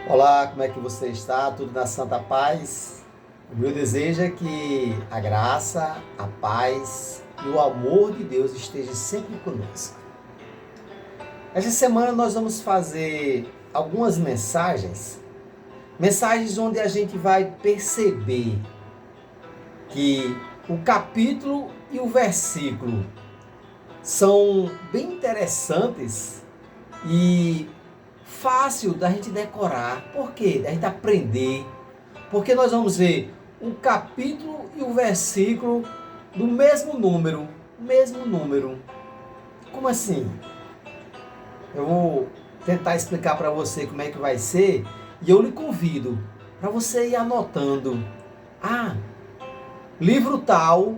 Olá, como é que você está? Tudo na santa paz? O meu desejo é que a graça, a paz e o amor de Deus estejam sempre conosco. Esta semana nós vamos fazer algumas mensagens onde a gente vai perceber que o capítulo e o versículo são bem interessantes e fácil da gente decorar. Por quê? Da gente aprender. Porque nós vamos ver o capítulo e o versículo do mesmo número. Mesmo número. Como assim? Eu vou tentar explicar para você como é que vai ser. E eu lhe convido para você ir anotando. Livro tal,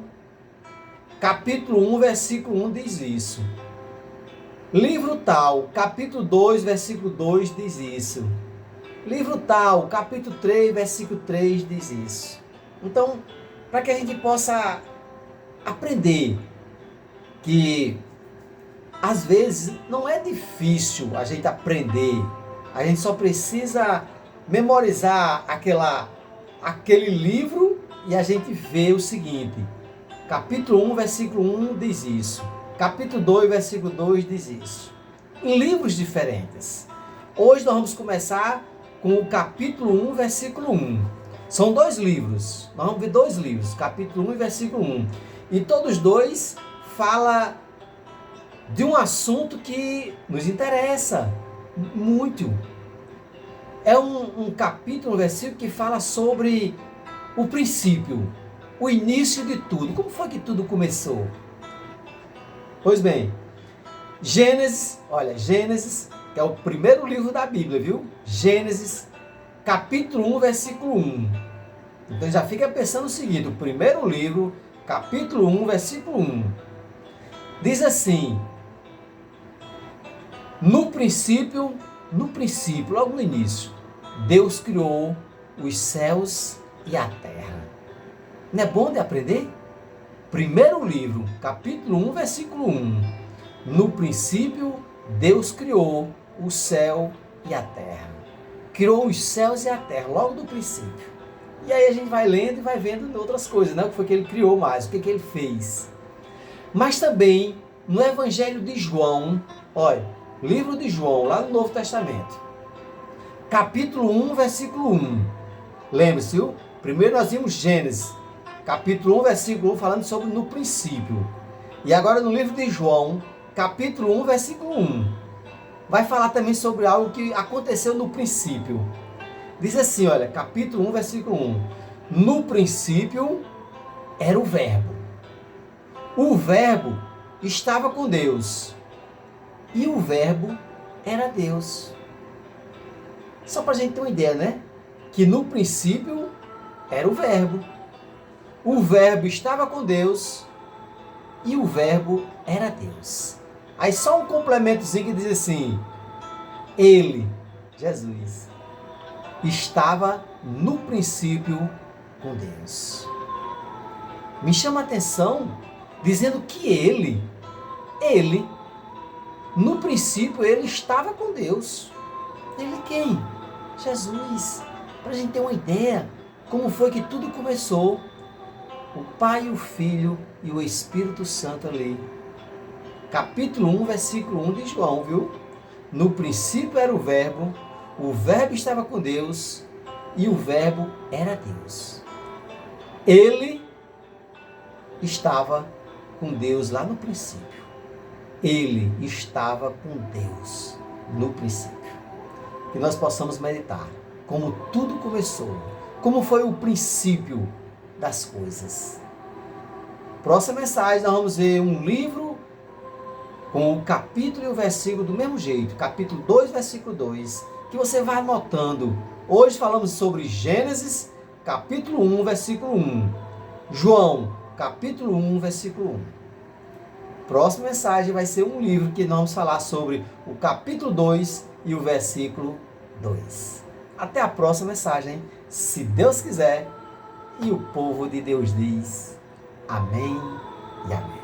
capítulo 1, versículo 1 diz isso. Livro tal, capítulo 2, versículo 2 diz isso. Livro tal, capítulo 3, versículo 3 diz isso. Então, para que a gente possa aprender que às vezes não é difícil a gente aprender, a gente só precisa memorizar aquele livro e a gente vê o seguinte: capítulo 1, versículo 1 diz isso. Capítulo 2, versículo 2 diz isso. Em livros diferentes. Hoje nós vamos começar com o capítulo 1, versículo 1. São dois livros. Nós vamos ver dois livros, capítulo 1 e versículo 1. E todos dois falam de um assunto que nos interessa muito. É um capítulo, um versículo que fala sobre o princípio, o início de tudo. Como foi que tudo começou? Pois bem, Gênesis, que é o primeiro livro da Bíblia, viu? Gênesis, capítulo 1, versículo 1. Então já fica pensando o seguinte: o primeiro livro, capítulo 1, versículo 1. Diz assim: no princípio, logo no início, Deus criou os céus e a terra. Não é bom de aprender? Primeiro livro, capítulo 1, versículo 1. No princípio, Deus criou o céu e a terra. Criou os céus e a terra, logo do princípio. E aí a gente vai lendo e vai vendo outras coisas, né? O que foi que ele criou mais, o que ele fez. Mas também, no Evangelho de João, olha, livro de João, lá no Novo Testamento, capítulo 1, versículo 1. Lembre-se, viu? Primeiro nós vimos Gênesis, capítulo 1, versículo 1, falando sobre no princípio. E agora no livro de João, capítulo 1, versículo 1, vai falar também sobre algo que aconteceu no princípio. Diz assim, olha, capítulo 1, versículo 1. No princípio era o Verbo. O Verbo estava com Deus. E o Verbo era Deus. Só para a gente ter uma ideia, né? Que no princípio era o Verbo. O Verbo estava com Deus e o Verbo era Deus. Aí só um complementozinho que diz assim: Ele, Jesus, estava no princípio com Deus. Me chama a atenção dizendo que ele, no princípio, ele estava com Deus. Ele quem? Jesus. Para a gente ter uma ideia como foi que tudo começou. O Pai, o Filho e o Espírito Santo ali. Capítulo 1, versículo 1 de João, viu? No princípio era o Verbo estava com Deus e o Verbo era Deus. Ele estava com Deus lá no princípio. Ele estava com Deus no princípio. Que nós possamos meditar como tudo começou, como foi o princípio das coisas. Próxima mensagem, nós vamos ver um livro com o capítulo e o versículo do mesmo jeito. Capítulo 2, versículo 2, que você vai anotando. Hoje falamos sobre Gênesis, capítulo 1, versículo 1. João, capítulo 1, versículo 1. Próxima mensagem vai ser um livro que nós vamos falar sobre o capítulo 2 e o versículo 2. Até a próxima mensagem, se Deus quiser. E o povo de Deus diz: amém e amém.